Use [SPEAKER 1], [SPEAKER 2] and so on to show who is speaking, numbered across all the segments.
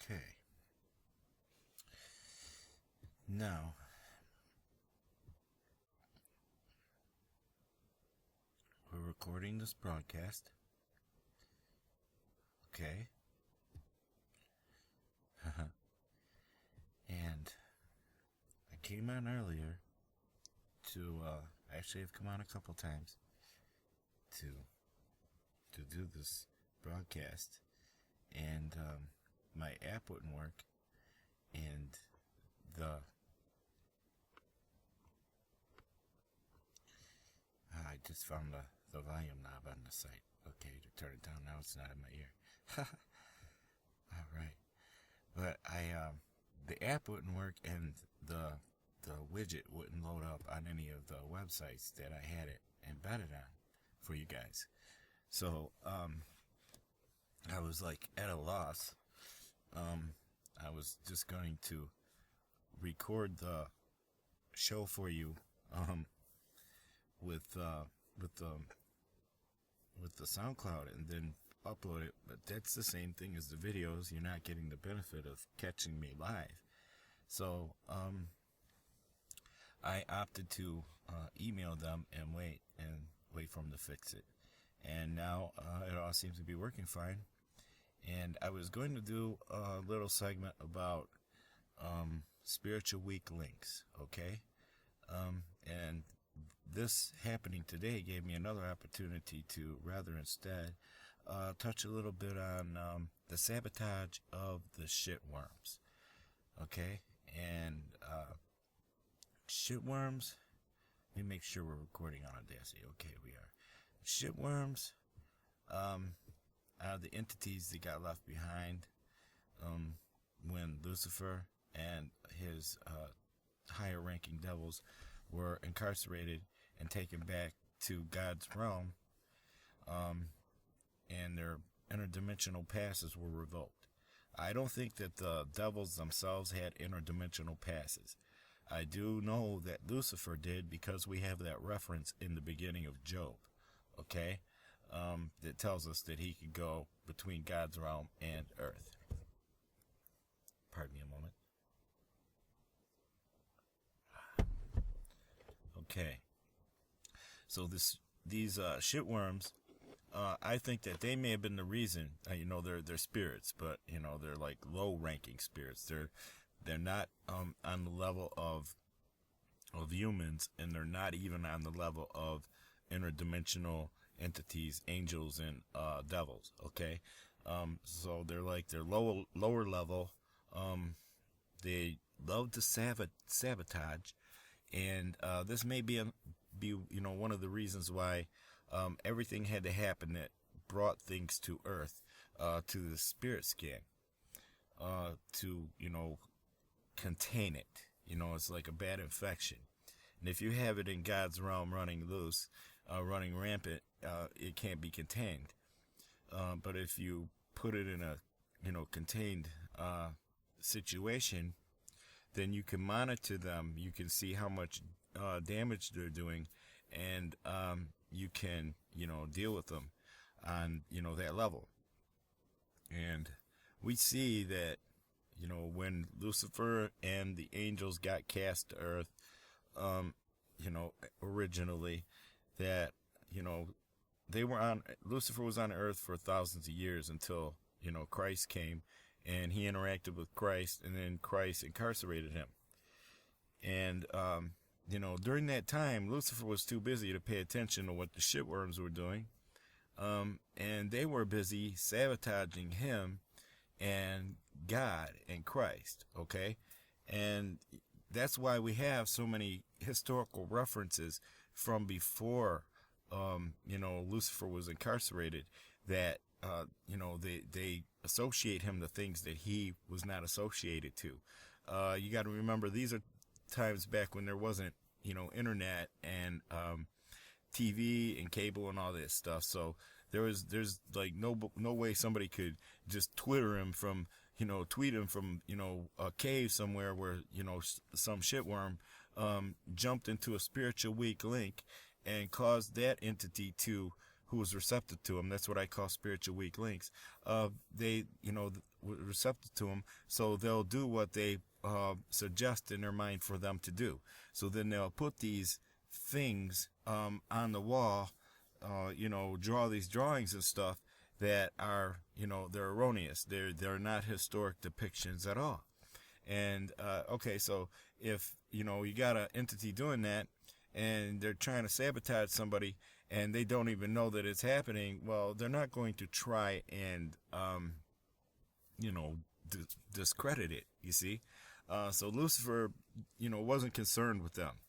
[SPEAKER 1] Okay. Now, we're recording this broadcast. Okay. And I came on earlier to, actually I've come on a couple times to do this broadcast, and my app wouldn't work, and I just found the volume knob on the site. Okay, to turn it down now, it's not in my ear. Alright. But the app wouldn't work, and the widget wouldn't load up on any of the websites that I had it embedded on for you guys. So, I was like at a loss. I was just going to record the show for you, with the SoundCloud, and then upload it, but that's the same thing as the videos. You're not getting the benefit of catching me live. So I opted to email them and wait for them to fix it, and now it all seems to be working fine. And I was going to do a little segment about spiritual weak links, okay? And this happening today gave me another opportunity to rather instead touch a little bit on the sabotage of the shitworms, okay? And shitworms, let me make sure we're recording on Audacity. Okay, we are. Shitworms are the entities that got left behind when Lucifer and his higher ranking devils were incarcerated and taken back to God's realm, and their interdimensional passes were revoked. I don't think that the devils themselves had interdimensional passes. I do know that Lucifer did, because we have that reference in the beginning of Job, okay, that tells us that he could go between God's realm and earth. Pardon me a moment. Okay, so these shitworms, I think that they may have been the reason. They're spirits, but they're like low-ranking spirits. They're not on the level of humans, and they're not even on the level of interdimensional entities, angels and devils. Okay, so they're lower level. They love to sabotage. And this may be one of the reasons why everything had to happen that brought things to Earth, to the spirit scan, to contain it. It's like a bad infection, and if you have it in God's realm running loose, running rampant, it can't be contained. But if you put it in a contained situation, then you can monitor them. You can see how much damage they're doing, and you can deal with them on that level. And we see that when Lucifer and the angels got cast to earth, originally, that Lucifer was on earth for thousands of years until Christ came, and he interacted with Christ, and then Christ incarcerated him. And, during that time, Lucifer was too busy to pay attention to what the shitworms were doing. And they were busy sabotaging him and God and Christ, okay? And that's why we have so many historical references from before, Lucifer was incarcerated, that they associate him to things that he was not associated to. You got to remember, these are times back when there wasn't, internet and TV and cable and all this stuff. So there's like no way somebody could just tweet him from a cave somewhere where some shitworm jumped into a spiritual weak link and caused that entity to who was receptive to him. That's what I call spiritual weak links. They, were receptive to him, so they'll do what they suggest in their mind for them to do. So then they'll put these things on the wall, draw these drawings and stuff that are, they're erroneous. They're not historic depictions at all. And okay, so if you got an entity doing that, and they're trying to sabotage somebody, and they don't even know that it's happening, well, they're not going to try and discredit it. You see, so Lucifer, wasn't concerned with them.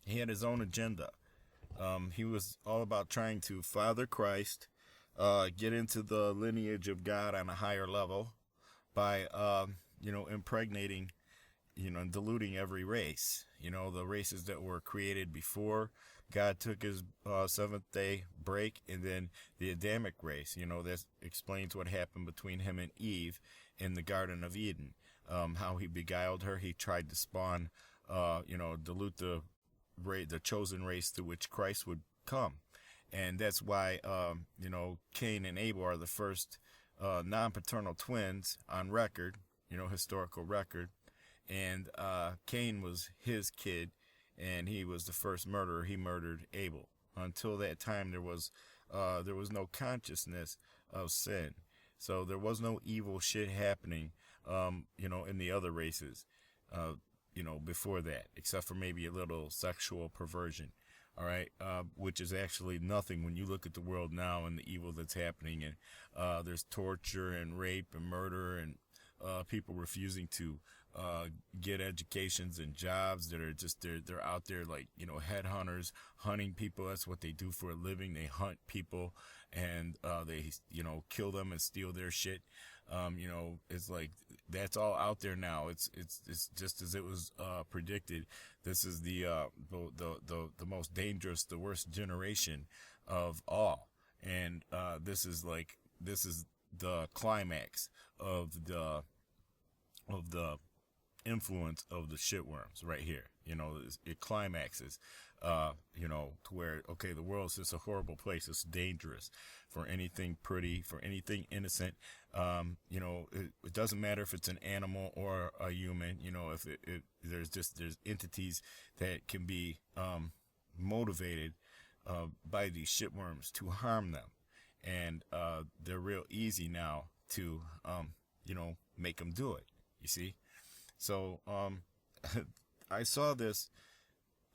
[SPEAKER 1] He had his own agenda. He was all about trying to father Christ, get into the lineage of God on a higher level by impregnating, and diluting every race. The races that were created before God took his seventh day break, and then the Adamic race. That explains what happened between him and Eve in the Garden of Eden. How he beguiled her. He tried to spawn, dilute the chosen race through which Christ would come. And that's why, Cain and Abel are the first non-paternal twins on record, historical record. And Cain was his kid, and he was the first murderer. He murdered Abel. Until that time, there was no consciousness of sin. So there was no evil shit happening, in the other races, before that, except for maybe a little sexual perversion. All right, which is actually nothing when you look at the world now and the evil that's happening. And there's torture and rape and murder and people refusing to get educations and jobs that are just they're out there like headhunters hunting people. That's what they do for a living. They hunt people and they kill them and steal their shit. It's like that's all out there now. It's just as it was predicted. This is the most dangerous, the worst generation of all, and this is the climax of the influence of the shitworms right here. It climaxes, to where, okay, the world's just a horrible place. It's dangerous for anything pretty, for anything innocent. It doesn't matter if it's an animal or a human. If there's entities that can be motivated by these shitworms to harm them, and they're real easy now to make them do it. You see. So, I saw this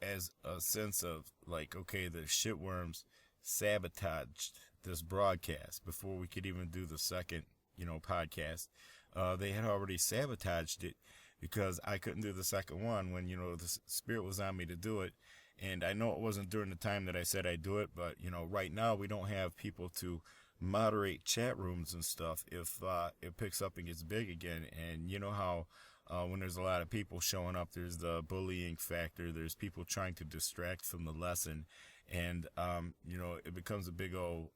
[SPEAKER 1] as a sense of like, okay, the shitworms sabotaged this broadcast before we could even do the second, podcast. They had already sabotaged it because I couldn't do the second one when, the spirit was on me to do it. And I know it wasn't during the time that I said I'd do it, but, right now we don't have people to moderate chat rooms and stuff if it picks up and gets big again. And you know how when there's a lot of people showing up, there's the bullying factor. There's people trying to distract from the lesson. And, it becomes a big old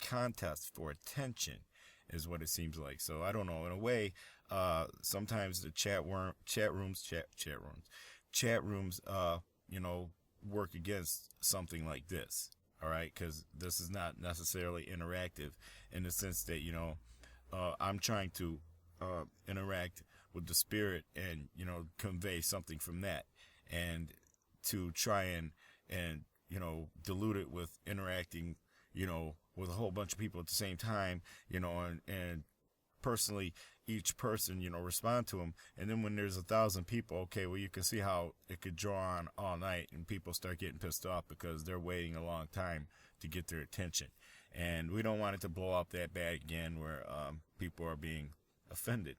[SPEAKER 1] contest for attention is what it seems like. So I don't know. In a way, sometimes the chat rooms, work against something like this. All right. Because this is not necessarily interactive in the sense that, I'm trying to interact with the spirit and, convey something from that, and to try and dilute it with interacting, with a whole bunch of people at the same time, and personally, each person, respond to them. And then when there's 1,000 people, okay, well, you can see how it could draw on all night and people start getting pissed off because they're waiting a long time to get their attention. And we don't want it to blow up that bad again where, people are being offended.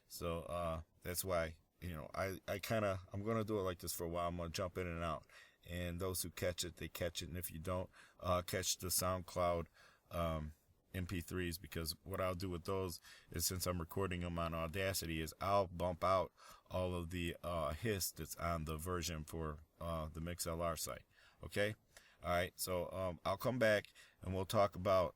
[SPEAKER 1] So, that's why, I'm going to do it like this for a while. I'm going to jump in and out. And those who catch it, they catch it. And if you don't, catch the SoundCloud, MP3s, because what I'll do with those is, since I'm recording them on Audacity, is I'll bump out all of the, hiss that's on the version for, the MixLR site. Okay. All right. So, I'll come back and we'll talk about,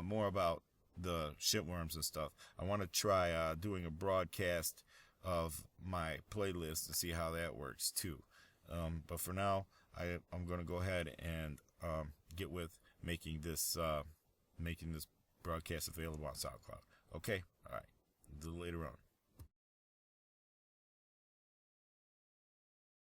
[SPEAKER 1] more about the shitworms and stuff. I want to try doing a broadcast of my playlist to see how that works too. But for now, I'm going to go ahead and get with making this broadcast available on SoundCloud. Okay, all right. Do it later on.